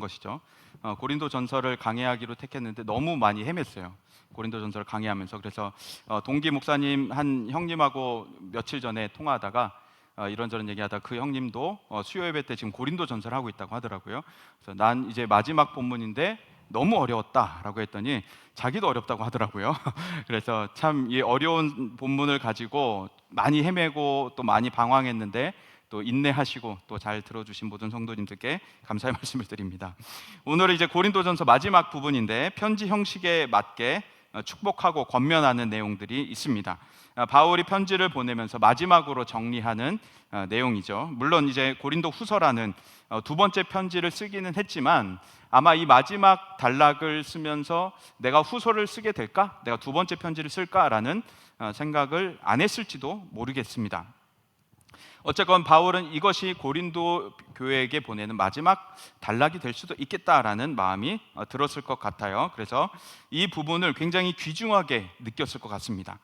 것이죠. 고린도 전서를 강해하기로 택했는데 너무 많이 헤맸어요. 고린도 전서를 강해하면서. 그래서 동기 목사님 한 형님하고 며칠 전에 통화하다가 이런저런 얘기하다 그 형님도 수요 예배 때 지금 고린도 전서를 하고 있다고 하더라고요. 그래서 난 이제 마지막 본문인데 너무 어려웠다라고 했더니 자기도 어렵다고 하더라고요. 그래서 참 이 어려운 본문을 가지고 많이 헤매고 또 많이 방황했는데 또 인내하시고 또 잘 들어주신 모든 성도님들께 감사의 말씀을 드립니다. 오늘은 이제 고린도전서 마지막 부분인데 편지 형식에 맞게 축복하고 권면하는 내용들이 있습니다. 바울이 편지를 보내면서 마지막으로 정리하는 내용이죠. 물론 이제 고린도 후서라는 두 번째 편지를 쓰기는 했지만 아마 이 마지막 단락을 쓰면서 내가 후서를 쓰게 될까? 내가 두 번째 편지를 쓸까라는 생각을 안 했을지도 모르겠습니다. 어쨌건 바울은 이것이 고린도 교회에게 보내는 마지막 단락이 될 수도 있겠다라는 마음이 들었을 것 같아요. 그래서 이 부분을 굉장히 귀중하게 느꼈을 것 같습니다.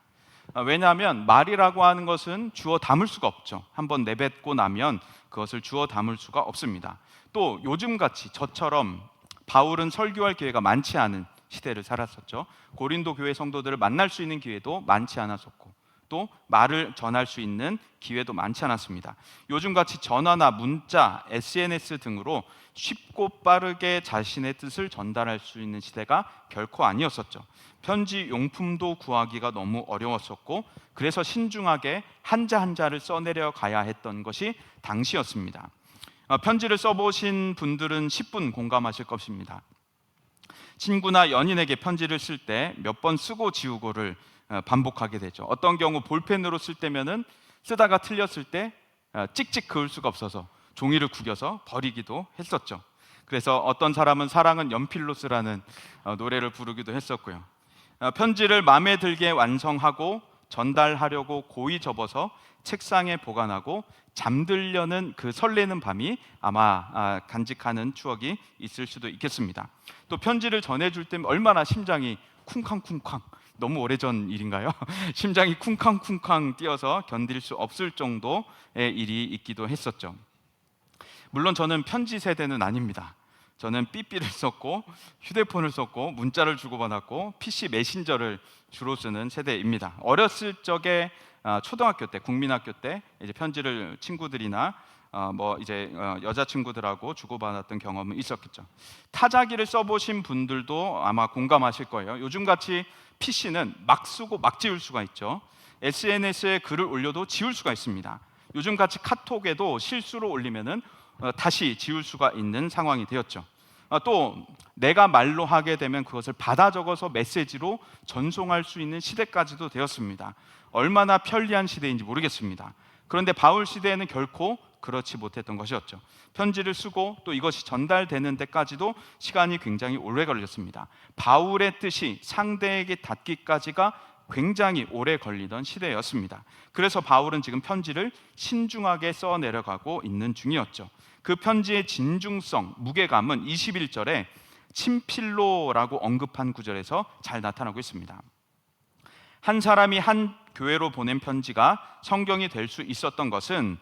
왜냐하면 말이라고 하는 것은 주워 담을 수가 없죠. 한번 내뱉고 나면 그것을 주워 담을 수가 없습니다. 또 요즘같이 저처럼 바울은 설교할 기회가 많지 않은 시대를 살았었죠. 고린도 교회 성도들을 만날 수 있는 기회도 많지 않았었고 또 말을 전할 수 있는 기회도 많지 않았습니다. 요즘같이 전화나 문자, SNS 등으로 쉽고 빠르게 자신의 뜻을 전달할 수 있는 시대가 결코 아니었었죠. 편지 용품도 구하기가 너무 어려웠었고 그래서 신중하게 한자 한자를 써내려 가야 했던 것이 당시였습니다. 편지를 써보신 분들은 10분 공감하실 것입니다. 친구나 연인에게 편지를 쓸 때 몇 번 쓰고 지우고를 반복하게 되죠. 어떤 경우 볼펜으로 쓸 때면은 쓰다가 틀렸을 때 찍찍 그을 수가 없어서 종이를 구겨서 버리기도 했었죠. 그래서 어떤 사람은 사랑은 연필로 쓰라는 노래를 부르기도 했었고요. 편지를 마음에 들게 완성하고 전달하려고 고이 접어서 책상에 보관하고 잠들려는 그 설레는 밤이 아마 간직하는 추억이 있을 수도 있겠습니다. 또 편지를 전해줄 때 얼마나 심장이 쿵쾅쿵쾅, 너무 오래전 일인가요? 심장이 쿵쾅쿵쾅 뛰어서 견딜 수 없을 정도의 일이 있기도 했었죠. 물론 저는 편지 세대는 아닙니다. 저는 삐삐를 썼고 휴대폰을 썼고 문자를 주고받았고 PC 메신저를 주로 쓰는 세대입니다. 어렸을 적에 초등학교 때, 국민학교 때 이제 편지를 친구들이나 여자친구들하고 주고받았던 경험은 있었겠죠. 타자기를 써보신 분들도 아마 공감하실 거예요. 요즘같이 PC는 막 쓰고 막 지울 수가 있죠. SNS에 글을 올려도 지울 수가 있습니다. 요즘같이 카톡에도 실수로 올리면은 다시 지울 수가 있는 상황이 되었죠. 또 내가 말로 하게 되면 그것을 받아 적어서 메시지로 전송할 수 있는 시대까지도 되었습니다. 얼마나 편리한 시대인지 모르겠습니다. 그런데 바울 시대에는 결코 그렇지 못했던 것이었죠. 편지를 쓰고 또 이것이 전달되는 데까지도 시간이 굉장히 오래 걸렸습니다. 바울의 뜻이 상대에게 닿기까지가 굉장히 오래 걸리던 시대였습니다. 그래서 바울은 지금 편지를 신중하게 써 내려가고 있는 중이었죠. 그 편지의 진중성, 무게감은 21절에 친필로라고 언급한 구절에서 잘 나타나고 있습니다. 한 사람이 한 교회로 보낸 편지가 성경이 될 수 있었던 것은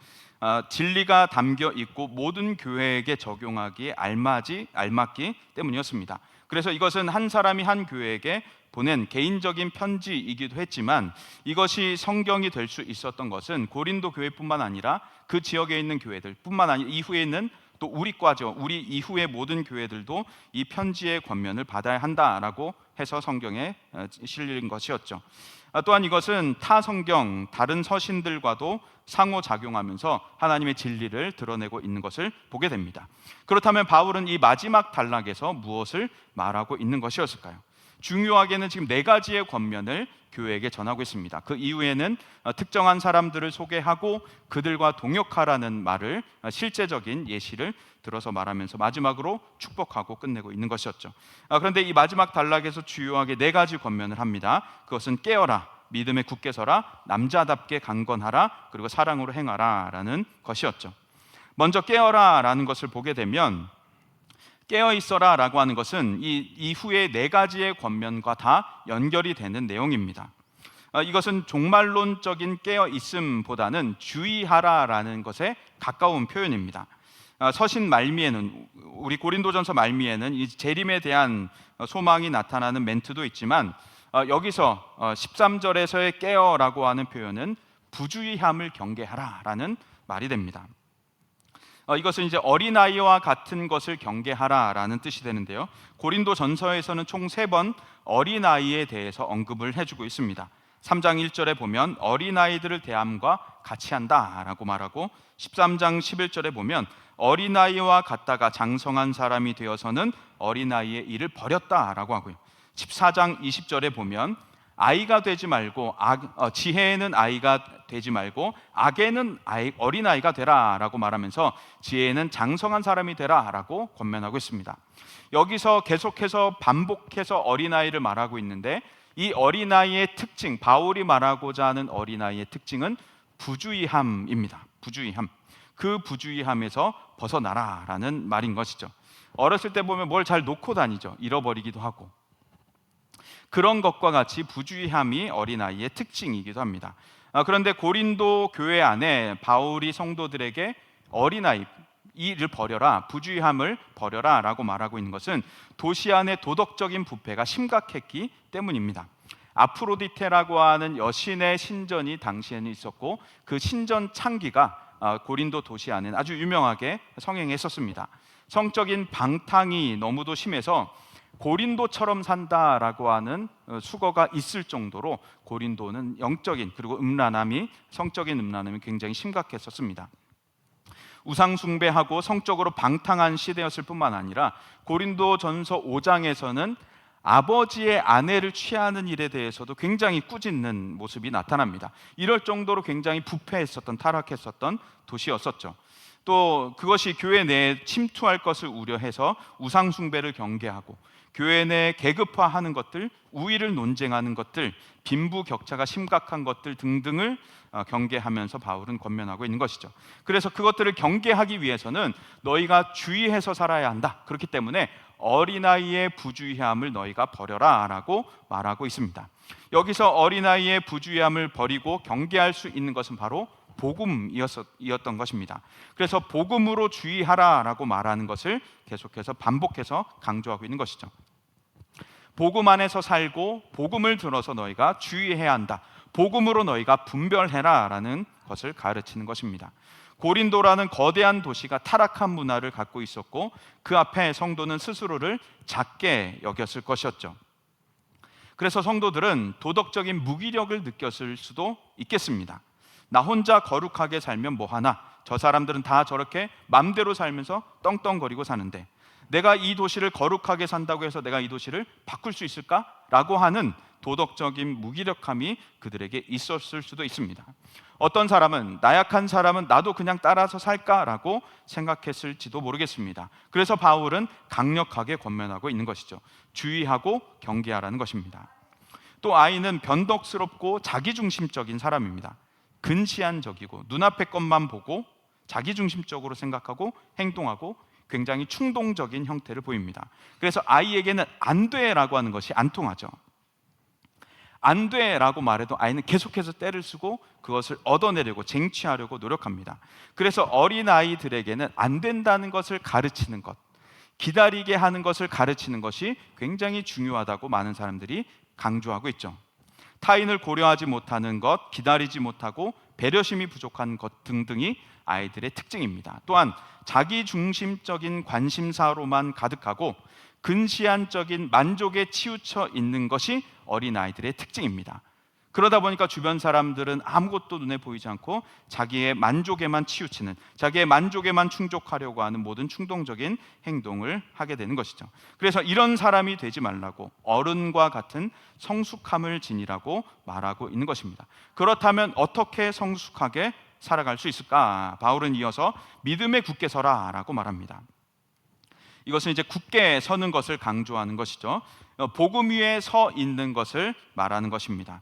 진리가 담겨 있고 모든 교회에게 적용하기에 알맞기 때문이었습니다. 그래서 이것은 한 사람이 한 교회에게 보낸 개인적인 편지이기도 했지만 이것이 성경이 될 수 있었던 것은 고린도 교회뿐만 아니라 그 지역에 있는 교회들뿐만 아니라 이후에 있는 또 우리 과죠. 우리 이후의 모든 교회들도 이 편지의 권면을 받아야 한다라고 해서 성경에 실린 것이었죠. 또한 이것은 타 성경, 다른 서신들과도 상호작용하면서 하나님의 진리를 드러내고 있는 것을 보게 됩니다. 그렇다면 바울은 이 마지막 단락에서 무엇을 말하고 있는 것이었을까요? 중요하게는 지금 네 가지의 권면을 교회에게 전하고 있습니다. 그 이후에는 특정한 사람들을 소개하고 그들과 동역하라는 말을 실제적인 예시를 들어서 말하면서 마지막으로 축복하고 끝내고 있는 것이었죠. 그런데 이 마지막 단락에서 주요하게 네 가지 권면을 합니다. 그것은 깨어라, 믿음에 굳게 서라, 남자답게 강건하라, 그리고 사랑으로 행하라 라는 것이었죠. 먼저 깨어라 라는 것을 보게 되면 깨어 있어라 라고 하는 것은 이 이후의 네 가지의 권면과 다 연결이 되는 내용입니다. 이것은 종말론적인 깨어 있음보다는 주의하라 라는 것에 가까운 표현입니다. 서신 말미에는, 우리 고린도전서 말미에는 이 재림에 대한 소망이 나타나는 멘트도 있지만 여기서 13절에서의 깨어라고 하는 표현은 부주의함을 경계하라라는 말이 됩니다. 이것은 이제 어린아이와 같은 것을 경계하라라는 뜻이 되는데요. 고린도전서에서는 총 3번 어린아이에 대해서 언급을 해주고 있습니다. 3장 1절에 보면 어린아이들을 대함과 같이 한다라고 말하고, 13장 11절에 보면 어린아이와 같다가 장성한 사람이 되어서는 어린아이의 일을 버렸다라고 하고요. 14장 20절에 보면 아이가 되지 말고 지혜에는 아이가 되지 말고 악에는 어린아이가 되라라고 말하면서 지혜에는 장성한 사람이 되라라고 권면하고 있습니다. 여기서 계속해서 반복해서 어린아이를 말하고 있는데, 이 어린아이의 특징, 바울이 말하고자 하는 어린아이의 특징은 부주의함입니다. 부주의함. 그 부주의함에서 벗어나라라는 말인 것이죠. 어렸을 때 보면 뭘 잘 놓고 다니죠. 잃어버리기도 하고. 그런 것과 같이 부주의함이 어린아이의 특징이기도 합니다. 그런데 고린도 교회 안에 바울이 성도들에게 어린아이 이를 버려라, 부주의함을 버려라 라고 말하고 있는 것은 도시 안의 도덕적인 부패가 심각했기 때문입니다. 아프로디테라고 하는 여신의 신전이 당시에는 있었고, 그 신전 창기가 고린도 도시 안에는 아주 유명하게 성행했었습니다. 성적인 방탕이 너무도 심해서 고린도처럼 산다라고 하는 수거가 있을 정도로 고린도는 영적인, 그리고 성적인 음란함이 굉장히 심각했었습니다. 우상 숭배하고 성적으로 방탕한 시대였을 뿐만 아니라 고린도전서 5장에서는 아버지의 아내를 취하는 일에 대해서도 굉장히 꾸짖는 모습이 나타납니다. 이럴 정도로 굉장히 부패했었던, 타락했었던 도시였었죠. 또 그것이 교회 내에 침투할 것을 우려해서 우상 숭배를 경계하고, 교회 내 계급화하는 것들, 우위를 논쟁하는 것들, 빈부격차가 심각한 것들 등등을 경계하면서 바울은 권면하고 있는 것이죠. 그래서 그것들을 경계하기 위해서는 너희가 주의해서 살아야 한다. 그렇기 때문에 어린아이의 부주의함을 너희가 버려라 라고 말하고 있습니다. 여기서 어린아이의 부주의함을 버리고 경계할 수 있는 것은 바로 복음이었던 것입니다. 그래서 복음으로 주의하라라고 말하는 것을 계속해서 반복해서 강조하고 있는 것이죠. 복음 안에서 살고 복음을 들어서 너희가 주의해야 한다. 복음으로 너희가 분별해라라는 것을 가르치는 것입니다. 고린도라는 거대한 도시가 타락한 문화를 갖고 있었고, 그 앞에 성도는 스스로를 작게 여겼을 것이었죠. 그래서 성도들은 도덕적인 무기력을 느꼈을 수도 있겠습니다. 나 혼자 거룩하게 살면 뭐하나, 저 사람들은 다 저렇게 맘대로 살면서 떵떵거리고 사는데 내가 이 도시를 거룩하게 산다고 해서 내가 이 도시를 바꿀 수 있을까? 라고 하는 도덕적인 무기력함이 그들에게 있었을 수도 있습니다. 어떤 사람은 나약한 사람은 나도 그냥 따라서 살까라고 생각했을지도 모르겠습니다. 그래서 바울은 강력하게 권면하고 있는 것이죠. 주의하고 경계하라는 것입니다. 또 아이는 변덕스럽고 자기중심적인 사람입니다. 근시안적이고 눈앞의 것만 보고 자기중심적으로 생각하고 행동하고 굉장히 충동적인 형태를 보입니다. 그래서 아이에게는 안 돼라고 하는 것이 안 통하죠. 안 돼라고 말해도 아이는 계속해서 때를 쓰고 그것을 얻어내려고, 쟁취하려고 노력합니다. 그래서 어린아이들에게는 안 된다는 것을 가르치는 것, 기다리게 하는 것을 가르치는 것이 굉장히 중요하다고 많은 사람들이 강조하고 있죠. 타인을 고려하지 못하는 것, 기다리지 못하고 배려심이 부족한 것 등등이 아이들의 특징입니다. 또한 자기중심적인 관심사로만 가득하고 근시안적인 만족에 치우쳐 있는 것이 어린아이들의 특징입니다. 그러다 보니까 주변 사람들은 아무것도 눈에 보이지 않고 자기의 만족에만 치우치는, 자기의 만족에만 충족하려고 하는 모든 충동적인 행동을 하게 되는 것이죠. 그래서 이런 사람이 되지 말라고 어른과 같은 성숙함을 지니라고 말하고 있는 것입니다. 그렇다면 어떻게 성숙하게 살아갈 수 있을까? 바울은 이어서 믿음에 굳게 서라 라고 말합니다. 이것은 이제 굳게 서는 것을 강조하는 것이죠. 복음 위에 서 있는 것을 말하는 것입니다.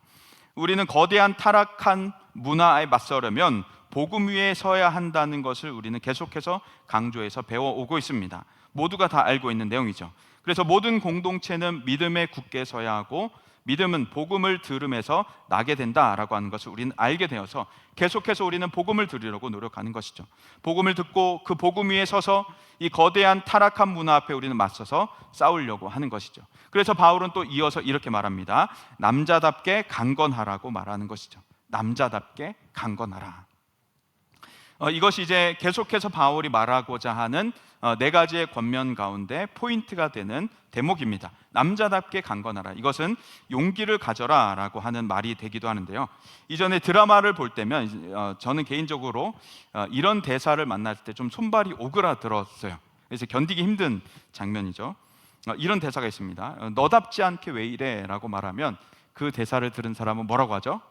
우리는 거대한 타락한 문화에 맞서려면 복음 위에 서야 한다는 것을 우리는 계속해서 강조해서 배워오고 있습니다. 모두가 다 알고 있는 내용이죠. 그래서 모든 공동체는 믿음에 굳게 서야 하고 믿음은 복음을 들음에서 나게 된다라고 하는 것을 우리는 알게 되어서 계속해서 우리는 복음을 들으려고 노력하는 것이죠. 복음을 듣고 그 복음 위에 서서 이 거대한 타락한 문화 앞에 우리는 맞서서 싸우려고 하는 것이죠. 그래서 바울은 또 이어서 이렇게 말합니다. 남자답게 강건하라고 말하는 것이죠. 남자답게 강건하라. 이것이 이제 계속해서 바울이 말하고자 하는 네 가지의 권면 가운데 포인트가 되는 대목입니다. 남자답게 강건하라. 이것은 용기를 가져라라고 하는 말이 되기도 하는데요. 이전에 드라마를 볼 때면 저는 개인적으로 이런 대사를 만날 때 좀 손발이 오그라들었어요. 그래서 견디기 힘든 장면이죠. 이런 대사가 있습니다. 너답지 않게 왜 이래? 라고 말하면 그 대사를 들은 사람은 뭐라고 하죠?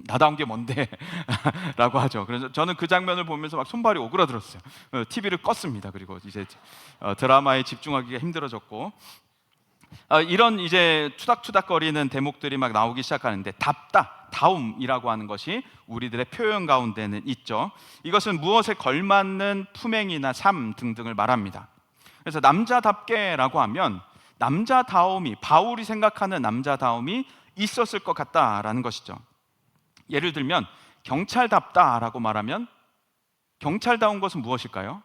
나다운 게 뭔데? 라고 하죠. 그래서 저는 그 장면을 보면서 막 손발이 오그라들었어요. TV를 껐습니다. 그리고 이제 드라마에 집중하기가 힘들어졌고, 이런 이제 투닥투닥거리는 대목들이 막 나오기 시작하는데, 다움이라고 하는 것이 우리들의 표현 가운데는 있죠. 이것은 무엇에 걸맞는 품행이나 삶 등등을 말합니다. 그래서 남자답게라고 하면 남자다움이, 바울이 생각하는 남자다움이 있었을 것 같다라는 것이죠. 예를 들면 경찰답다라고 말하면 경찰다운 것은 무엇일까요?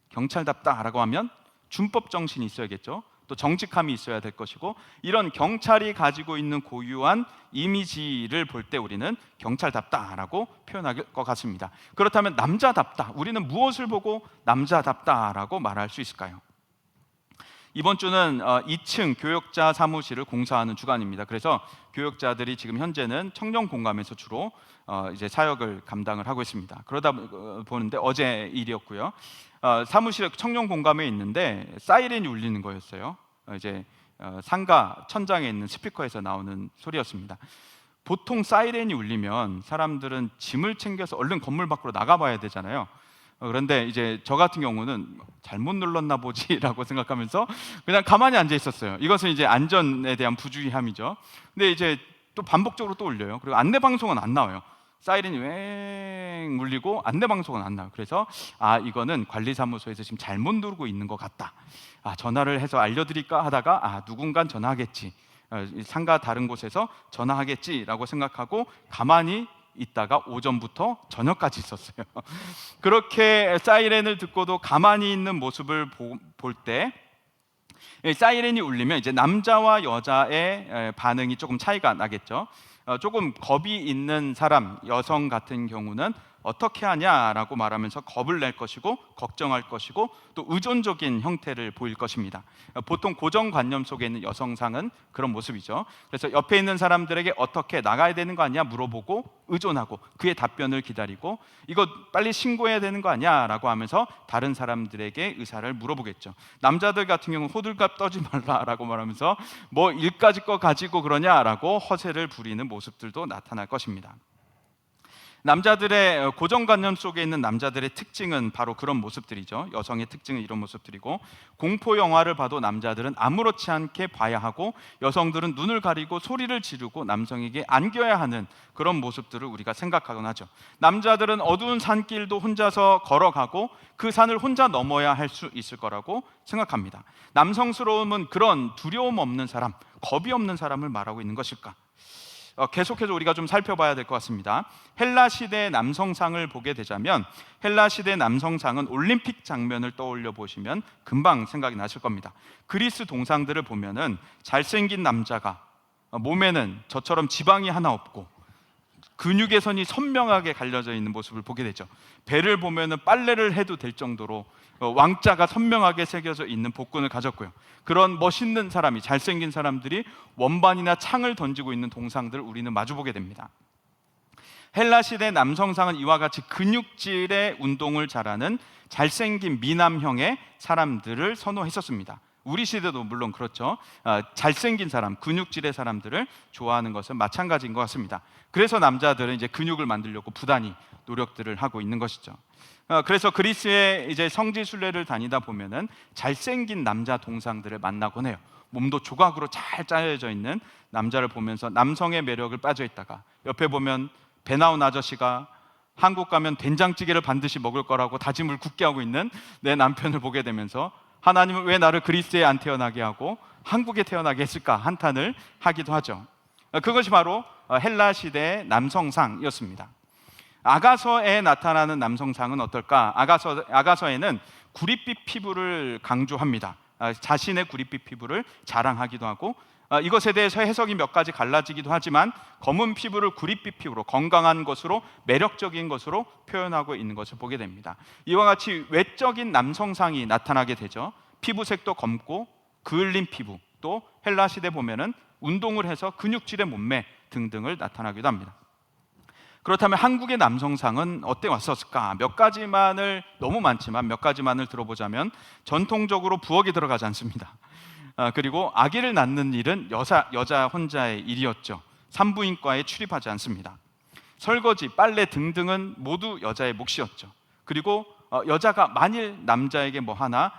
경찰답다라고 하면 준법 정신이 있어야겠죠. 또 정직함이 있어야 될 것이고, 이런 경찰이 가지고 있는 고유한 이미지를 볼 때 우리는 경찰답다라고 표현할 것 같습니다. 그렇다면 남자답다, 우리는 무엇을 보고 남자답다라고 말할 수 있을까요? 이번 주는 2층 교역자 사무실을 공사하는 주간입니다. 그래서 교역자들이 지금 현재는 청년 공감에서 주로 이제 사역을 감당을 하고 있습니다. 그러다 보는데 어제 일이었고요. 사무실에 청년 공감에 있는데 사이렌이 울리는 거였어요. 이제 상가 천장에 있는 스피커에서 나오는 소리였습니다. 보통 사이렌이 울리면 사람들은 짐을 챙겨서 얼른 건물 밖으로 나가봐야 되잖아요. 그런데 이제 저 같은 경우는 잘못 눌렀나 보지라고 생각하면서 그냥 가만히 앉아 있었어요. 이것은 이제 안전에 대한 부주의함이죠. 근데 이제 또 반복적으로 또 울려요. 그리고 안내 방송은 안 나와요. 사이렌이 왱 울리고 안내 방송은 안 나와요. 그래서 이거는 관리사무소에서 지금 잘못 누르고 있는 것 같다. 전화를 해서 알려드릴까 하다가 누군가 전화하겠지. 상가 다른 곳에서 전화하겠지라고 생각하고 가만히 있다가 오전부터 저녁까지 있었어요. 그렇게 사이렌을 듣고도 가만히 있는 모습을 볼 때 사이렌이 울리면 이제 남자와 여자의 반응이 조금 차이가 나겠죠. 조금 겁이 있는 사람, 여성 같은 경우는 어떻게 하냐라고 말하면서 겁을 낼 것이고 걱정할 것이고 또 의존적인 형태를 보일 것입니다. 보통 고정관념 속에 있는 여성상은 그런 모습이죠. 그래서 옆에 있는 사람들에게 어떻게 나가야 되는 거 아니야 물어보고 의존하고 그의 답변을 기다리고 이거 빨리 신고해야 되는 거 아니야 라고 하면서 다른 사람들에게 의사를 물어보겠죠. 남자들 같은 경우는 호들갑 떠지 말라라고 말하면서 뭐 일까지 거 가지고 그러냐라고 허세를 부리는 모습들도 나타날 것입니다. 남자들의 고정관념 속에 있는 남자들의 특징은 바로 그런 모습들이죠. 여성의 특징은 이런 모습들이고, 공포 영화를 봐도 남자들은 아무렇지 않게 봐야 하고 여성들은 눈을 가리고 소리를 지르고 남성에게 안겨야 하는 그런 모습들을 우리가 생각하곤 하죠. 남자들은 어두운 산길도 혼자서 걸어가고 그 산을 혼자 넘어야 할 수 있을 거라고 생각합니다. 남성스러움은 그런 두려움 없는 사람, 겁이 없는 사람을 말하고 있는 것일까? 계속해서 우리가 좀 살펴봐야 될 것 같습니다. 헬라 시대의 남성상을 보게 되자면 헬라 시대의 남성상은 올림픽 장면을 떠올려 보시면 금방 생각이 나실 겁니다. 그리스 동상들을 보면은 잘생긴 남자가 몸에는 저처럼 지방이 하나 없고 근육의 선이 선명하게 갈려져 있는 모습을 보게 되죠. 배를 보면은 빨래를 해도 될 정도로 왕자가 선명하게 새겨져 있는 복근을 가졌고요. 그런 멋있는 사람이, 잘생긴 사람들이 원반이나 창을 던지고 있는 동상들을 우리는 마주보게 됩니다. 헬라 시대 남성상은 이와 같이 근육질의 운동을 잘하는 잘생긴 미남형의 사람들을 선호했었습니다. 우리 시대도 물론 그렇죠. 잘생긴 사람, 근육질의 사람들을 좋아하는 것은 마찬가지인 것 같습니다. 그래서 남자들은 이제 근육을 만들려고 부단히 노력들을 하고 있는 것이죠. 그래서 그리스의 이제 성지 순례를 다니다 보면은 잘생긴 남자 동상들을 만나곤 해요. 몸도 조각으로 잘 짜여져 있는 남자를 보면서 남성의 매력을 빠져 있다가 옆에 보면 배 나온 아저씨가 한국 가면 된장찌개를 반드시 먹을 거라고 다짐을 굳게 하고 있는 내 남편을 보게 되면서 하나님은 왜 나를 그리스에 안 태어나게 하고 한국에 태어나게 했을까 한탄을 하기도 하죠. 그것이 바로 헬라 시대의 남성상이었습니다. 아가서에 나타나는 남성상은 어떨까? 아가서에는 구릿빛 피부를 강조합니다. 자신의 구릿빛 피부를 자랑하기도 하고, 이것에 대해서 해석이 몇 가지 갈라지기도 하지만 검은 피부를 구릿빛 피부로, 건강한 것으로, 매력적인 것으로 표현하고 있는 것을 보게 됩니다. 이와 같이 외적인 남성상이 나타나게 되죠. 피부색도 검고 그을린 피부, 또 헬라 시대 보면은 운동을 해서 근육질의 몸매 등등을 나타나기도 합니다. 그렇다면 한국의 남성상은 어때 왔었을까? 몇 가지만을, 너무 많지만 몇 가지만을 들어보자면, 전통적으로 부엌에 들어가지 않습니다. 그리고 아기를 낳는 일은 여자 혼자의 일이었죠. 산부인과에 출입하지 않습니다. 설거지, 빨래 등등은 모두 여자의 몫이었죠. 그리고 여자가 만일 남자에게 뭐 하나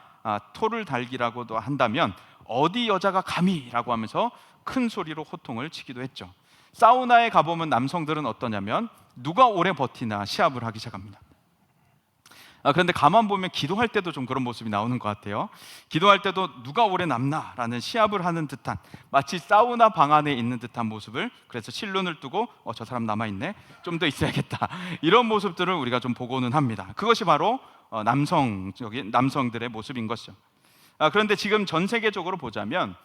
토를 달기라고도 한다면 어디 여자가 감히라고 하면서 큰 소리로 호통을 치기도 했죠. 사우나에 가보면 남성들은 어떠냐면 누가 오래 버티나 시합을 하기 시작합니다. 그런데 가만 보면 기도할 때도 좀 그런 모습이 나오는 것 같아요. 기도할 때도 누가 오래 남나라는 시합을 하는 듯한, 마치 사우나 방 안에 있는 듯한 모습을, 그래서 실눈을 뜨고 저 사람 남아있네, 좀 더 있어야겠다, 이런 모습들을 우리가 좀 보고는 합니다. 그것이 바로 남성들의 모습인 것이죠. 그런데 지금 전 세계적으로 보자면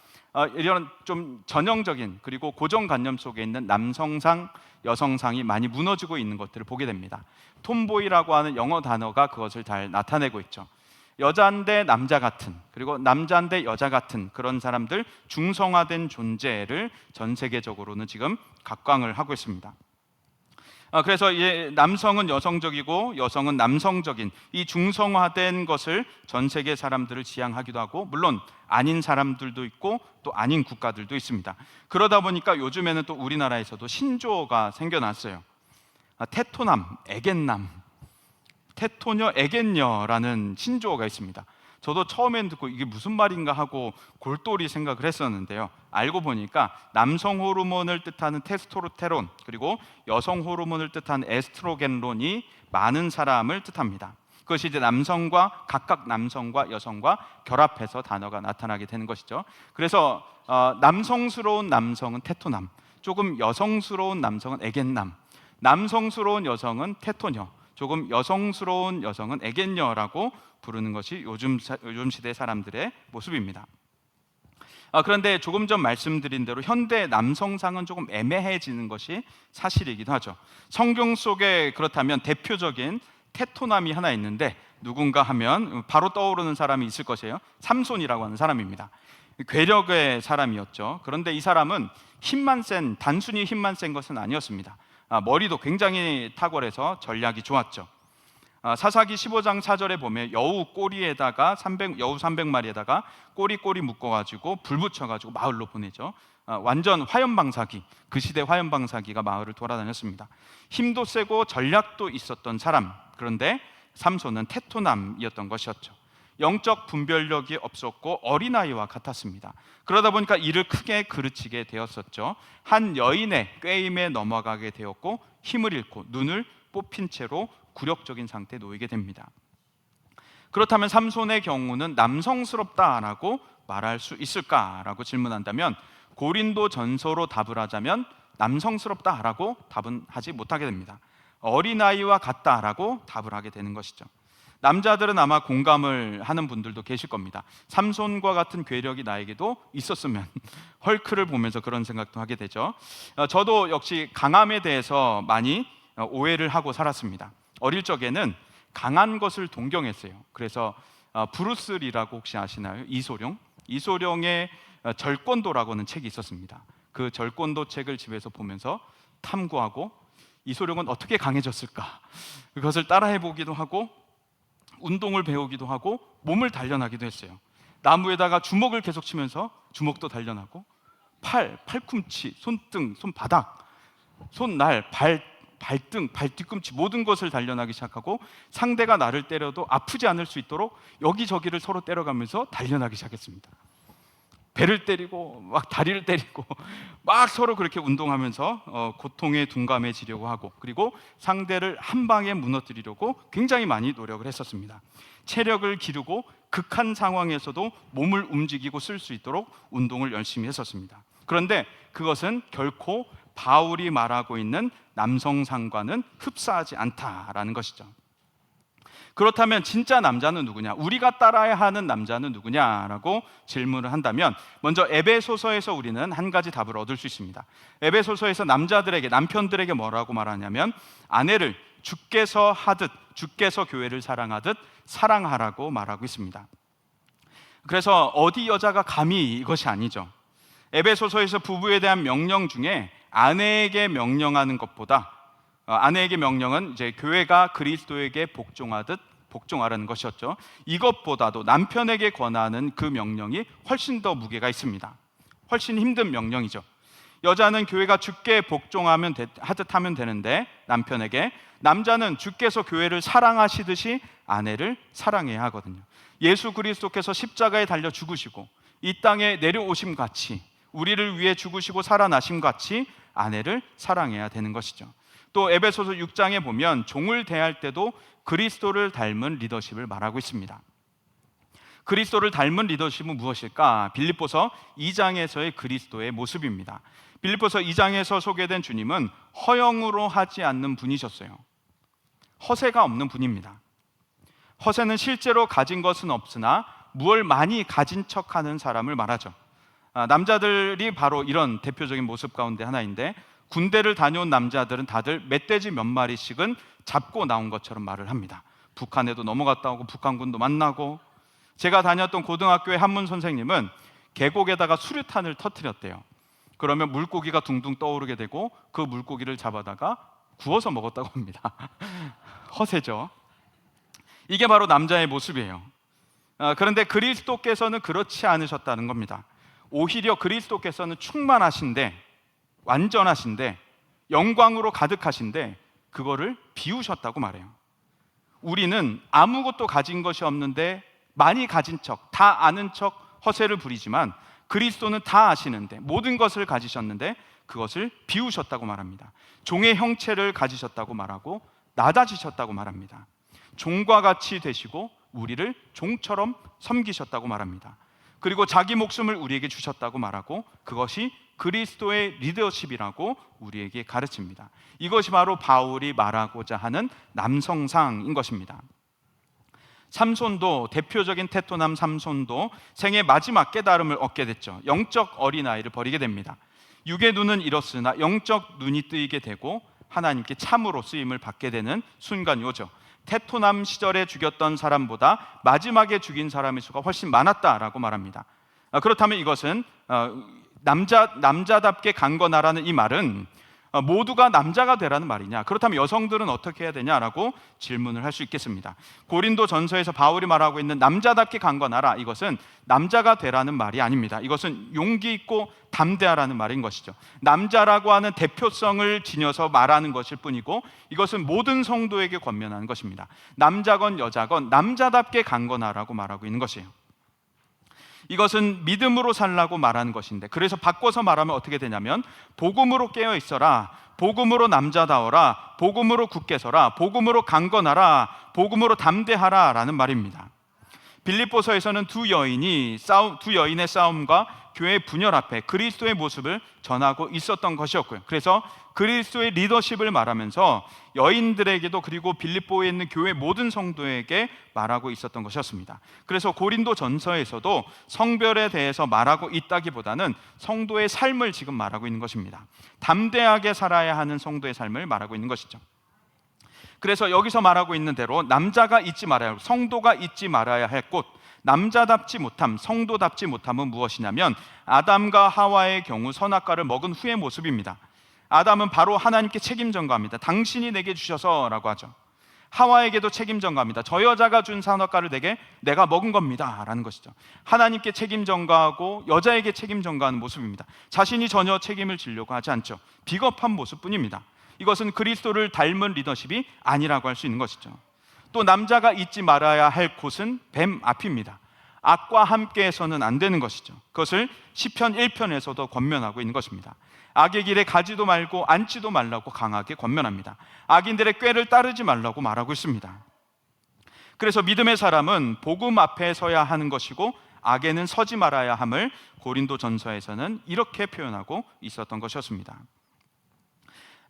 이런 좀 전형적인 그리고 고정관념 속에 있는 남성상, 여성상이 많이 무너지고 있는 것들을 보게 됩니다. 톰보이라고 하는 영어 단어가 그것을 잘 나타내고 있죠. 여자인데 남자 같은, 그리고 남자인데 여자 같은 그런 사람들, 중성화된 존재를 전 세계적으로는 지금 각광을 하고 있습니다. 그래서 남성은 여성적이고 여성은 남성적인 이 중성화된 것을 전 세계 사람들을 지향하기도 하고, 물론 아닌 사람들도 있고 또 아닌 국가들도 있습니다. 그러다 보니까 요즘에는 또 우리나라에서도 신조어가 생겨났어요. 테토남, 애견남, 테토녀, 애견녀라는 신조어가 있습니다. 저도 처음엔 듣고 이게 무슨 말인가 하고 골똘히 생각을 했었는데요. 알고 보니까 남성 호르몬을 뜻하는 테스토스테론, 그리고 여성 호르몬을 뜻하는 에스트로겐론이 많은 사람을 뜻합니다. 그것이 이제 각각 남성과 여성과 결합해서 단어가 나타나게 되는 것이죠. 그래서 남성스러운 남성은 테토남, 조금 여성스러운 남성은 애견남, 남성스러운 여성은 테토녀, 조금 여성스러운 여성은 애견녀라고 부르는 것이 요즘 시대 사람들의 모습입니다. 그런데 조금 전 말씀드린 대로 현대 남성상은 조금 애매해지는 것이 사실이기도 하죠. 성경 속에 그렇다면 대표적인 테토남이 하나 있는데 누군가 하면 바로 떠오르는 사람이 있을 것이에요. 삼손이라고 하는 사람입니다. 괴력의 사람이었죠. 그런데 이 사람은 단순히 힘만 센 것은 아니었습니다. 머리도 굉장히 탁월해서 전략이 좋았죠. 사사기 15장 4절에 보면 여우 300마리에다가 꼬리 묶어가지고 불 붙여가지고 마을로 보내죠. 완전 화염방사기, 그 시대 화염방사기가 마을을 돌아다녔습니다. 힘도 세고 전략도 있었던 사람, 그런데 삼손은 테토남이었던 것이었죠. 영적 분별력이 없었고 어린아이와 같았습니다. 그러다 보니까 이를 크게 그르치게 되었었죠. 한 여인의 꾀임에 넘어가게 되었고 힘을 잃고 눈을 뽑힌 채로 굴욕적인 상태에 놓이게 됩니다. 그렇다면 삼손의 경우는 남성스럽다라고 말할 수 있을까라고 질문한다면, 고린도 전서로 답을 하자면 남성스럽다라고 답은 하지 못하게 됩니다. 어린아이와 같다라고 답을 하게 되는 것이죠. 남자들은 아마 공감을 하는 분들도 계실 겁니다. 삼손과 같은 괴력이 나에게도 있었으면, 헐크를 보면서 그런 생각도 하게 되죠. 저도 역시 강함에 대해서 많이 오해를 하고 살았습니다. 어릴 적에는 강한 것을 동경했어요. 그래서 브루스리라고 혹시 아시나요? 이소룡의 절권도라고 하는 책이 있었습니다. 그 절권도 책을 집에서 보면서 탐구하고, 이소룡은 어떻게 강해졌을까, 그것을 따라해보기도 하고 운동을 배우기도 하고 몸을 단련하기도 했어요. 나무에다가 주먹을 계속 치면서 주먹도 단련하고, 팔꿈치, 손등, 손바닥, 손날, 발등, 발 뒤꿈치, 모든 것을 단련하기 시작하고, 상대가 나를 때려도 아프지 않을 수 있도록 여기저기를 서로 때려가면서 단련하기 시작했습니다. 배를 때리고 막 다리를 때리고 막 서로 그렇게 운동하면서 고통에 둔감해지려고 하고, 그리고 상대를 한 방에 무너뜨리려고 굉장히 많이 노력을 했었습니다. 체력을 기르고 극한 상황에서도 몸을 움직이고 쓸 수 있도록 운동을 열심히 했었습니다. 그런데 그것은 결코 바울이 말하고 있는 남성상과는 흡사하지 않다라는 것이죠. 그렇다면 진짜 남자는 누구냐? 우리가 따라야 하는 남자는 누구냐라고 질문을 한다면, 먼저 에베소서에서 우리는 한 가지 답을 얻을 수 있습니다. 에베소서에서 남편들에게 뭐라고 말하냐면, 아내를 주께서 하듯, 주께서 교회를 사랑하듯 사랑하라고 말하고 있습니다. 그래서 어디 여자가 감히 이것이 아니죠. 에베소서에서 부부에 대한 명령 중에 아내에게 명령하는 것보다, 아내에게 명령은 이제 교회가 그리스도에게 복종하듯 복종하라는 것이었죠. 이것보다도 남편에게 권하는 그 명령이 훨씬 더 무게가 있습니다. 훨씬 힘든 명령이죠. 여자는 교회가 주께 복종하면 하듯 하면 되는데, 남편에게, 남자는 주께서 교회를 사랑하시듯이 아내를 사랑해야 하거든요. 예수 그리스도께서 십자가에 달려 죽으시고 이 땅에 내려오심 같이, 우리를 위해 죽으시고 살아나심 같이 아내를 사랑해야 되는 것이죠. 또 에베소서 6장에 보면 종을 대할 때도 그리스도를 닮은 리더십을 말하고 있습니다. 그리스도를 닮은 리더십은 무엇일까? 빌립보서 2장에서의 그리스도의 모습입니다. 빌립보서 2장에서 소개된 주님은 허영으로 하지 않는 분이셨어요. 허세가 없는 분입니다. 허세는 실제로 가진 것은 없으나 무엇을 많이 가진 척하는 사람을 말하죠. 남자들이 바로 이런 대표적인 모습 가운데 하나인데, 군대를 다녀온 남자들은 다들 멧돼지 몇 마리씩은 잡고 나온 것처럼 말을 합니다. 북한에도 넘어갔다 오고 북한군도 만나고, 제가 다녔던 고등학교의 한문 선생님은 계곡에다가 수류탄을 터뜨렸대요. 그러면 물고기가 둥둥 떠오르게 되고 그 물고기를 잡아다가 구워서 먹었다고 합니다. 허세죠. 이게 바로 남자의 모습이에요. 그런데 그리스도께서는 그렇지 않으셨다는 겁니다. 오히려 그리스도께서는 충만하신데, 완전하신데, 영광으로 가득하신데 그거를 비우셨다고 말해요. 우리는 아무것도 가진 것이 없는데 많이 가진 척, 다 아는 척 허세를 부리지만, 그리스도는 다 아시는데, 모든 것을 가지셨는데 그것을 비우셨다고 말합니다. 종의 형체를 가지셨다고 말하고 낮아지셨다고 말합니다. 종과 같이 되시고 우리를 종처럼 섬기셨다고 말합니다. 그리고 자기 목숨을 우리에게 주셨다고 말하고, 그것이 그리스도의 리더십이라고 우리에게 가르칩니다. 이것이 바로 바울이 말하고자 하는 남성상인 것입니다. 삼손도, 대표적인 테토남 삼손도 생애 마지막 깨달음을 얻게 됐죠. 영적 어린아이를 버리게 됩니다. 육의 눈은 잃었으나 영적 눈이 뜨이게 되고 하나님께 참으로 쓰임을 받게 되는 순간이 오죠. 테토남 시절에 죽였던 사람보다 마지막에 죽인 사람의 수가 훨씬 많았다라고 말합니다. 그렇다면 이것은 남자답게 강건하라는 이 말은 모두가 남자가 되라는 말이냐? 그렇다면 여성들은 어떻게 해야 되냐라고 질문을 할 수 있겠습니다. 고린도 전서에서 바울이 말하고 있는 남자답게 강건하라, 이것은 남자가 되라는 말이 아닙니다. 이것은 용기 있고 담대하라는 말인 것이죠. 남자라고 하는 대표성을 지녀서 말하는 것일 뿐이고, 이것은 모든 성도에게 권면하는 것입니다. 남자건 여자건 남자답게 강건하라고 말하고 있는 것이에요. 이것은 믿음으로 살라고 말하는 것인데, 그래서 바꿔서 말하면 어떻게 되냐면, 복음으로 깨어 있어라, 복음으로 남자다워라, 복음으로 굳게 서라, 복음으로 강건하라, 복음으로 담대하라 라는 말입니다. 빌립보서에서는 두 여인의 싸움과 교회의 분열 앞에 그리스도의 모습을 전하고 있었던 것이었고요. 그래서 그리스도의 리더십을 말하면서 여인들에게도, 그리고 빌립보에 있는 교회 모든 성도에게 말하고 있었던 것이었습니다. 그래서 고린도 전서에서도 성별에 대해서 말하고 있다기보다는 성도의 삶을 지금 말하고 있는 것입니다. 담대하게 살아야 하는 성도의 삶을 말하고 있는 것이죠. 그래서 여기서 말하고 있는 대로 남자가 잊지 말아야 할, 성도가 잊지 말아야 할 곳, 남자답지 못함, 성도답지 못함은 무엇이냐면, 아담과 하와의 경우 선악과를 먹은 후의 모습입니다. 아담은 바로 하나님께 책임 전가합니다. 당신이 내게 주셔서 라고 하죠. 하와에게도 책임 전가합니다. 저 여자가 준 선악과를 내가 먹은 겁니다 라는 것이죠. 하나님께 책임 전가하고 여자에게 책임 전가하는 모습입니다. 자신이 전혀 책임을 지려고 하지 않죠. 비겁한 모습뿐입니다. 이것은 그리스도를 닮은 리더십이 아니라고 할 수 있는 것이죠. 또 남자가 잊지 말아야 할 곳은 뱀 앞입니다. 악과 함께해서는 안 되는 것이죠. 그것을 시편 1편에서도 권면하고 있는 것입니다. 악의 길에 가지도 말고 앉지도 말라고 강하게 권면합니다. 악인들의 꾀를 따르지 말라고 말하고 있습니다. 그래서 믿음의 사람은 복음 앞에 서야 하는 것이고 악에는 서지 말아야 함을 고린도전서에서는 이렇게 표현하고 있었던 것이었습니다.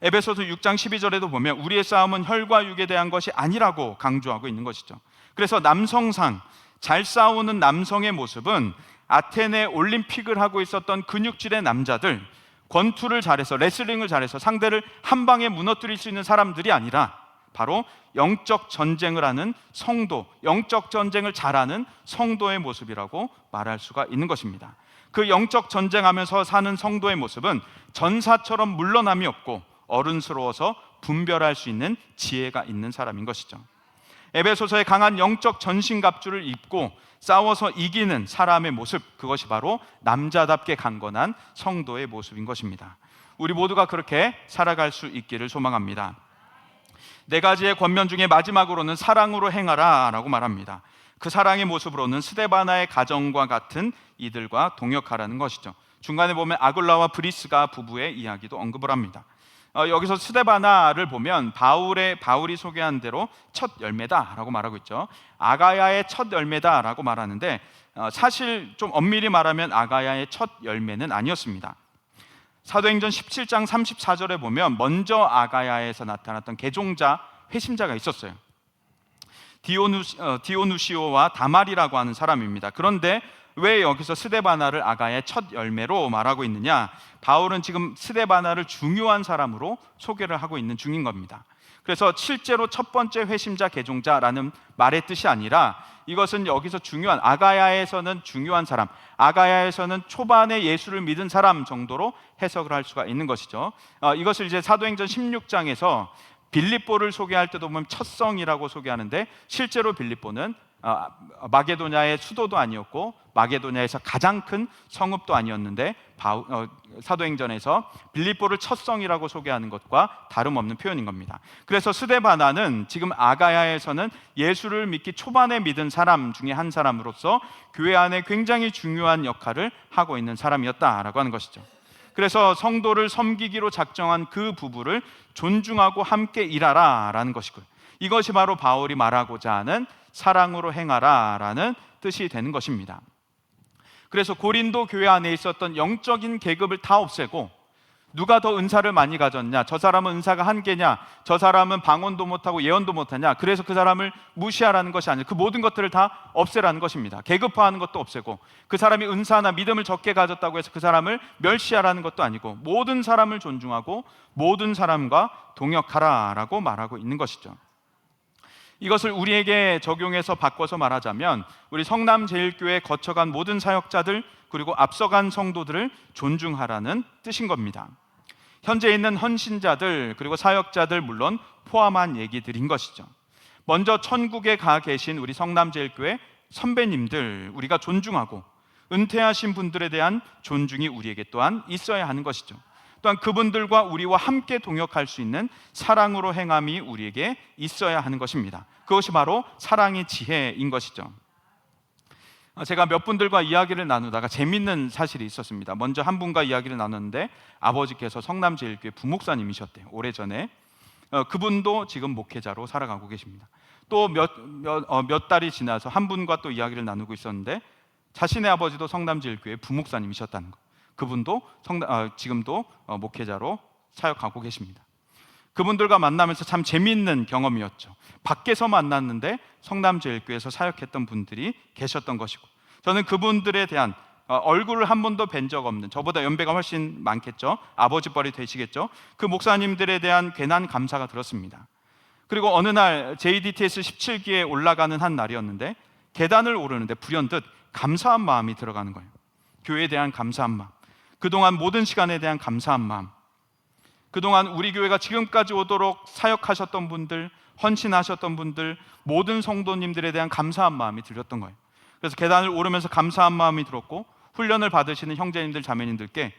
에베소서 6장 12절에도 보면 우리의 싸움은 혈과 육에 대한 것이 아니라고 강조하고 있는 것이죠. 그래서 남성상 잘 싸우는 남성의 모습은 아테네 올림픽을 하고 있었던 근육질의 남자들, 권투를 잘해서 레슬링을 잘해서 상대를 한 방에 무너뜨릴 수 있는 사람들이 아니라 바로 영적 전쟁을 하는 성도, 영적 전쟁을 잘하는 성도의 모습이라고 말할 수가 있는 것입니다. 그 영적 전쟁하면서 사는 성도의 모습은 전사처럼 물러남이 없고 어른스러워서 분별할 수 있는 지혜가 있는 사람인 것이죠. 에베소서의 강한 영적 전신갑주를 입고 싸워서 이기는 사람의 모습, 그것이 바로 남자답게 강건한 성도의 모습인 것입니다. 우리 모두가 그렇게 살아갈 수 있기를 소망합니다. 네 가지의 권면 중에 마지막으로는 사랑으로 행하라 라고 말합니다. 그 사랑의 모습으로는 스데바나의 가정과 같은 이들과 동역하라는 것이죠. 중간에 보면 아굴라와 브리스가 부부의 이야기도 언급을 합니다. 여기서 스데바나를 보면 바울이 소개한 대로 첫 열매다라고 말하고 있죠. 아가야의 첫 열매다라고 말하는데 사실 좀 엄밀히 말하면 아가야의 첫 열매는 아니었습니다. 사도행전 17장 34절에 보면 먼저 아가야에서 나타났던 개종자, 회심자가 있었어요. 디오누시오와 다말이라고 하는 사람입니다. 그런데 왜 여기서 스데바나를 아가야의 첫 열매로 말하고 있느냐? 바울은 지금 스데바나를 중요한 사람으로 소개를 하고 있는 중인 겁니다. 그래서 실제로 첫 번째 회심자, 개종자라는 말의 뜻이 아니라 이것은 여기서 중요한, 아가야에서는 중요한 사람, 아가야에서는 초반에 예수를 믿은 사람 정도로 해석을 할 수가 있는 것이죠. 이것을 이제 사도행전 16장에서 빌립보를 소개할 때도 보면 첫성이라고 소개하는데 실제로 빌립보는 마게도냐의 수도도 아니었고 마게도냐에서 가장 큰 성읍도 아니었는데 사도행전에서 빌립보를 첫성이라고 소개하는 것과 다름없는 표현인 겁니다. 그래서 스데바나는 지금 아가야에서는 예수를 믿기 초반에 믿은 사람 중에 한 사람으로서 교회 안에 굉장히 중요한 역할을 하고 있는 사람이었다라고 하는 것이죠. 그래서 성도를 섬기기로 작정한 그 부부를 존중하고 함께 일하라 라는 것이고요. 이것이 바로 바울이 말하고자 하는 사랑으로 행하라라는 뜻이 되는 것입니다. 그래서 고린도 교회 안에 있었던 영적인 계급을 다 없애고 누가 더 은사를 많이 가졌냐, 저 사람은 은사가 한 개냐, 저 사람은 방언도 못하고 예언도 못하냐, 그래서 그 사람을 무시하라는 것이 아니라 그 모든 것들을 다 없애라는 것입니다. 계급화하는 것도 없애고 그 사람이 은사나 믿음을 적게 가졌다고 해서 그 사람을 멸시하라는 것도 아니고 모든 사람을 존중하고 모든 사람과 동역하라라고 말하고 있는 것이죠. 이것을 우리에게 적용해서 바꿔서 말하자면 우리 성남제일교회 거쳐간 모든 사역자들 그리고 앞서간 성도들을 존중하라는 뜻인 겁니다. 현재 있는 헌신자들 그리고 사역자들 물론 포함한 얘기들인 것이죠. 먼저 천국에 가 계신 우리 성남제일교회 선배님들 우리가 존중하고 은퇴하신 분들에 대한 존중이 우리에게 또한 있어야 하는 것이죠. 또한 그분들과 우리와 함께 동역할 수 있는 사랑으로 행함이 우리에게 있어야 하는 것입니다. 그것이 바로 사랑의 지혜인 것이죠. 제가 몇 분들과 이야기를 나누다가 재밌는 사실이 있었습니다. 먼저 한 분과 이야기를 나눴는데 아버지께서 성남제일교회 부목사님이셨대요. 오래전에. 그분도 지금 목회자로 살아가고 계십니다. 또 몇 달이 지나서 한 분과 또 이야기를 나누고 있었는데 자신의 아버지도 성남제일교회 부목사님이셨다는 것. 그분도 지금도 목회자로 사역하고 계십니다. 그분들과 만나면서 참 재미있는 경험이었죠. 밖에서 만났는데 성남제일교회에서 사역했던 분들이 계셨던 것이고 저는 그분들에 대한 얼굴을 한 번도 뵌 적 없는 저보다 연배가 훨씬 많겠죠. 아버지뻘이 되시겠죠. 그 목사님들에 대한 괜한 감사가 들었습니다. 그리고 어느 날 JDTS 17기에 올라가는 한 날이었는데 계단을 오르는데 불현듯 감사한 마음이 들어가는 거예요. 교회에 대한 감사한 마음, 그동안 모든 시간에 대한 감사한 마음, 그동안 우리 교회가 지금까지 오도록 사역하셨던 분들, 헌신하셨던 분들, 모든 성도님들에 대한 감사한 마음이 들렸던 거예요. 그래서 계단을 오르면서 감사한 마음이 들었고 훈련을 받으시는 형제님들, 자매님들께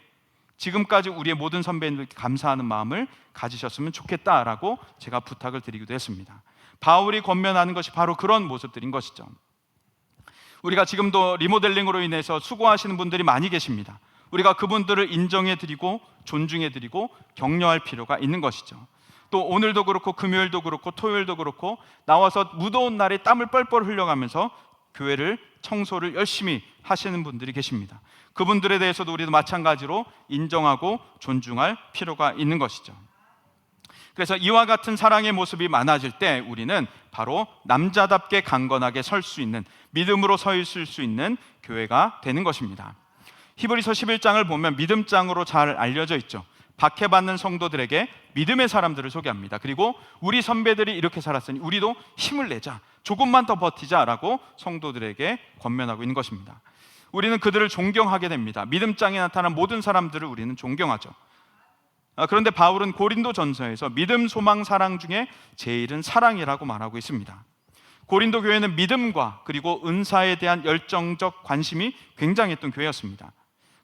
지금까지 우리의 모든 선배님들께 감사하는 마음을 가지셨으면 좋겠다라고 제가 부탁을 드리기도 했습니다. 바울이 권면하는 것이 바로 그런 모습들인 것이죠. 우리가 지금도 리모델링으로 인해서 수고하시는 분들이 많이 계십니다. 우리가 그분들을 인정해드리고 존중해드리고 격려할 필요가 있는 것이죠. 또 오늘도 그렇고 금요일도 그렇고 토요일도 그렇고 나와서 무더운 날에 땀을 뻘뻘 흘려가면서 교회를 청소를 열심히 하시는 분들이 계십니다. 그분들에 대해서도 우리도 마찬가지로 인정하고 존중할 필요가 있는 것이죠. 그래서 이와 같은 사랑의 모습이 많아질 때 우리는 바로 남자답게 강건하게 설 수 있는, 믿음으로 서 있을 수 있는 교회가 되는 것입니다. 히브리서 11장을 보면 믿음장으로 잘 알려져 있죠. 박해받는 성도들에게 믿음의 사람들을 소개합니다. 그리고 우리 선배들이 이렇게 살았으니 우리도 힘을 내자, 조금만 더 버티자라고 성도들에게 권면하고 있는 것입니다. 우리는 그들을 존경하게 됩니다. 믿음장에 나타난 모든 사람들을 우리는 존경하죠. 그런데 바울은 고린도 전서에서 믿음, 소망, 사랑 중에 제일은 사랑이라고 말하고 있습니다. 고린도 교회는 믿음과 그리고 은사에 대한 열정적 관심이 굉장했던 교회였습니다.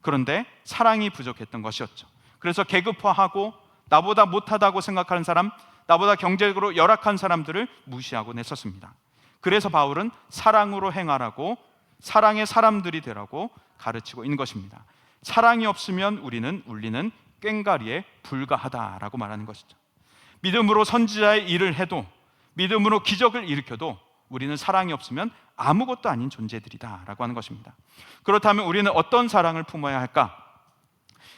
그런데 사랑이 부족했던 것이었죠. 그래서 계급화하고 나보다 못하다고 생각하는 사람, 나보다 경제적으로 열악한 사람들을 무시하고 냈었습니다. 그래서 바울은 사랑으로 행하라고, 사랑의 사람들이 되라고 가르치고 있는 것입니다. 사랑이 없으면 우리는 울리는 꽹과리에 불과하다라고 말하는 것이죠. 믿음으로 선지자의 일을 해도, 믿음으로 기적을 일으켜도 우리는 사랑이 없으면 아무것도 아닌 존재들이다라고 하는 것입니다. 그렇다면 우리는 어떤 사랑을 품어야 할까?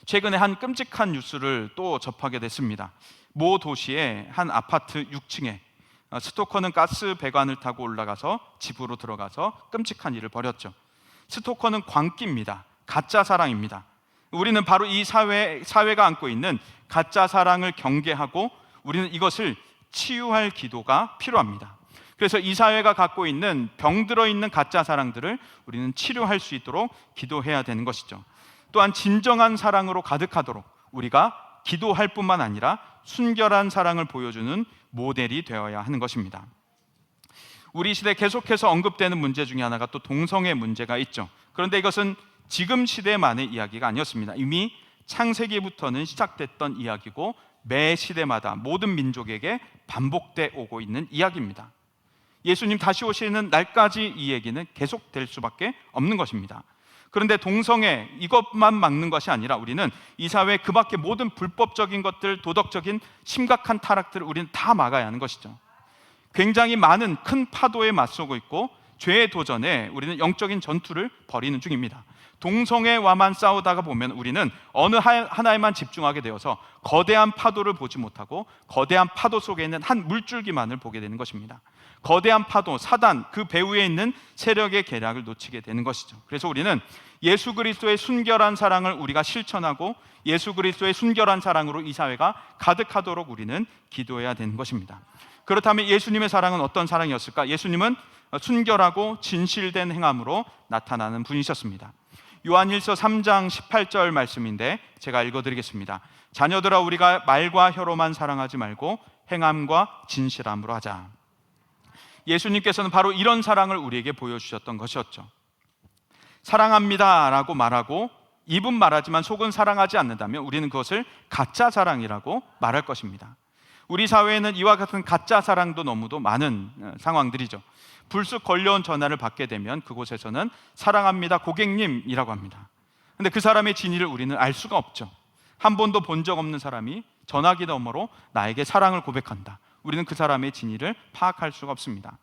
최근에 한 끔찍한 뉴스를 또 접하게 됐습니다. 모 도시의 한 아파트 6층에 스토커는 가스 배관을 타고 올라가서 집으로 들어가서 끔찍한 일을 벌였죠. 스토커는 광기입니다. 가짜 사랑입니다. 우리는 바로 이 사회가 안고 있는 가짜 사랑을 경계하고 우리는 이것을 치유할 기도가 필요합니다. 그래서 이 사회가 갖고 있는 병들어 있는 가짜 사랑들을 우리는 치료할 수 있도록 기도해야 되는 것이죠. 또한 진정한 사랑으로 가득하도록 우리가 기도할 뿐만 아니라 순결한 사랑을 보여주는 모델이 되어야 하는 것입니다. 우리 시대에 계속해서 언급되는 문제 중에 하나가 또 동성애 문제가 있죠. 그런데 이것은 지금 시대만의 이야기가 아니었습니다. 이미 창세기부터는 시작됐던 이야기고 매 시대마다 모든 민족에게 반복돼 오고 있는 이야기입니다. 예수님 다시 오시는 날까지 이 얘기는 계속될 수밖에 없는 것입니다. 그런데 동성애 이것만 막는 것이 아니라 우리는 이 사회 그 밖에 모든 불법적인 것들, 도덕적인 심각한 타락들을 우리는 다 막아야 하는 것이죠. 굉장히 많은 큰 파도에 맞서고 있고 죄의 도전에 우리는 영적인 전투를 벌이는 중입니다. 동성애와만 싸우다가 보면 우리는 어느 하나에만 집중하게 되어서 거대한 파도를 보지 못하고 거대한 파도 속에 있는 한 물줄기만을 보게 되는 것입니다. 거대한 파도, 사단, 그 배후에 있는 세력의 계략을 놓치게 되는 것이죠. 그래서 우리는 예수 그리스도의 순결한 사랑을 우리가 실천하고 예수 그리스도의 순결한 사랑으로 이 사회가 가득하도록 우리는 기도해야 되는 것입니다. 그렇다면 예수님의 사랑은 어떤 사랑이었을까? 예수님은 순결하고 진실된 행함으로 나타나는 분이셨습니다. 요한일서 3장 18절 말씀인데 제가 읽어드리겠습니다. 자녀들아, 우리가 말과 혀로만 사랑하지 말고 행함과 진실함으로 하자. 예수님께서는 바로 이런 사랑을 우리에게 보여주셨던 것이었죠. 사랑합니다 라고 말하고 입은 말하지만 속은 사랑하지 않는다면 우리는 그것을 가짜 사랑이라고 말할 것입니다. 우리 사회에는 이와 같은 가짜 사랑도 너무도 많은 상황들이죠. 불쑥 걸려온 전화를 받게 되면 그곳에서는 사랑합니다 고객님이라고 합니다. 그런데 그 사람의 진위를 우리는 알 수가 없죠. 한 번도 본 적 없는 사람이 전화기 너머로 나에게 사랑을 고백한다. 우리는 그 사람의 진위를 파악할 수가 없습니다.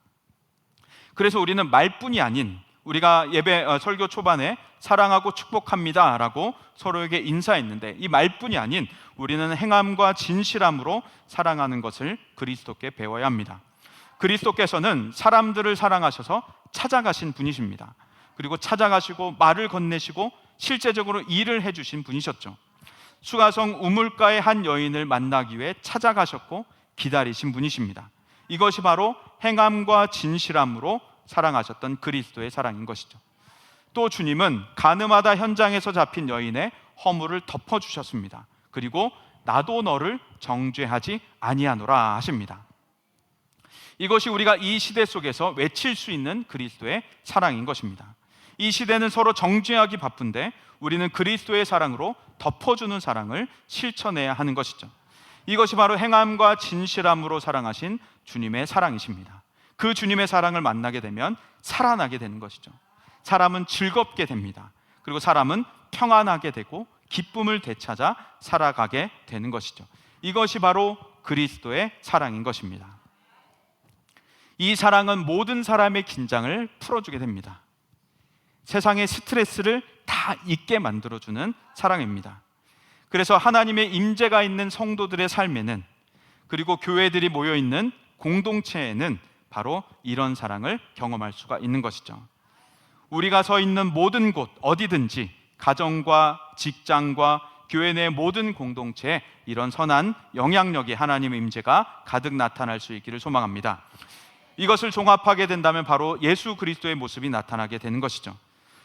그래서 우리는 말뿐이 아닌, 우리가 예배 설교 초반에 사랑하고 축복합니다 라고 서로에게 인사했는데 이 말뿐이 아닌 우리는 행함과 진실함으로 사랑하는 것을 그리스도께 배워야 합니다. 그리스도께서는 사람들을 사랑하셔서 찾아가신 분이십니다. 그리고 찾아가시고 말을 건네시고 실제적으로 일을 해주신 분이셨죠. 수가성 우물가의 한 여인을 만나기 위해 찾아가셨고 기다리신 분이십니다. 이것이 바로 행함과 진실함으로 사랑하셨던 그리스도의 사랑인 것이죠. 또 주님은 가늠하다 현장에서 잡힌 여인의 허물을 덮어주셨습니다. 그리고 나도 너를 정죄하지 아니하노라 하십니다. 이것이 우리가 이 시대 속에서 외칠 수 있는 그리스도의 사랑인 것입니다. 이 시대는 서로 정죄하기 바쁜데 우리는 그리스도의 사랑으로 덮어주는 사랑을 실천해야 하는 것이죠. 이것이 바로 행함과 진실함으로 사랑하신 주님의 사랑이십니다. 그 주님의 사랑을 만나게 되면 살아나게 되는 것이죠. 사람은 즐겁게 됩니다. 그리고 사람은 평안하게 되고 기쁨을 되찾아 살아가게 되는 것이죠. 이것이 바로 그리스도의 사랑인 것입니다. 이 사랑은 모든 사람의 긴장을 풀어주게 됩니다. 세상의 스트레스를 다 잊게 만들어주는 사랑입니다. 그래서 하나님의 임재가 있는 성도들의 삶에는, 그리고 교회들이 모여있는 공동체에는 바로 이런 사랑을 경험할 수가 있는 것이죠. 우리가 서 있는 모든 곳, 어디든지 가정과 직장과 교회 내 모든 공동체에 이런 선한 영향력이, 하나님의 임재가 가득 나타날 수 있기를 소망합니다. 이것을 종합하게 된다면 바로 예수 그리스도의 모습이 나타나게 되는 것이죠.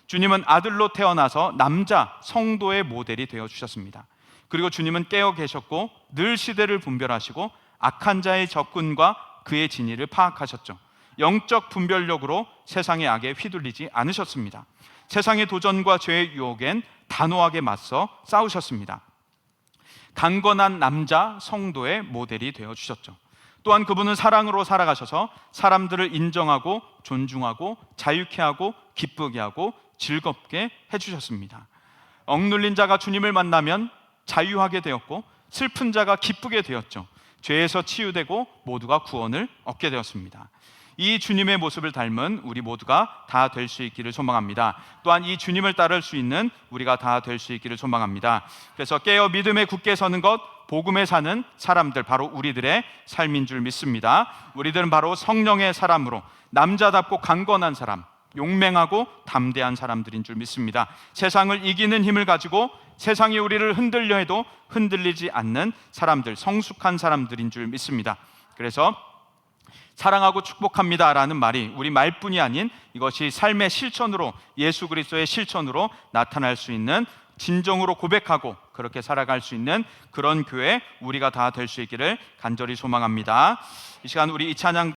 주님은 아들로 태어나서 남자 성도의 모델이 되어주셨습니다. 그리고 주님은 깨어 계셨고 늘 시대를 분별하시고 악한 자의 접근과 그의 진위를 파악하셨죠. 영적 분별력으로 세상의 악에 휘둘리지 않으셨습니다. 세상의 도전과 죄의 유혹엔 단호하게 맞서 싸우셨습니다. 강건한 남자 성도의 모델이 되어주셨죠. 또한 그분은 사랑으로 살아가셔서 사람들을 인정하고 존중하고 자유케 하고 기쁘게 하고 즐겁게 해주셨습니다. 억눌린 자가 주님을 만나면 자유하게 되었고 슬픈 자가 기쁘게 되었죠. 죄에서 치유되고 모두가 구원을 얻게 되었습니다. 이 주님의 모습을 닮은 우리 모두가 다 될 수 있기를 소망합니다. 또한 이 주님을 따를 수 있는 우리가 다 될 수 있기를 소망합니다. 그래서 깨어 믿음에 굳게 서는 것, 복음에 사는 사람들, 바로 우리들의 삶인 줄 믿습니다. 우리들은 바로 성령의 사람으로 남자답고 강건한 사람, 용맹하고 담대한 사람들인 줄 믿습니다. 세상을 이기는 힘을 가지고 세상이 우리를 흔들려 해도 흔들리지 않는 사람들, 성숙한 사람들인 줄 믿습니다. 그래서 사랑하고 축복합니다 라는 말이 우리 말뿐이 아닌 이것이 삶의 실천으로, 예수 그리스도의 실천으로 나타날 수 있는, 진정으로 고백하고 그렇게 살아갈 수 있는 그런 교회, 우리가 다 될 수 있기를 간절히 소망합니다. 이 시간 우리 이 찬양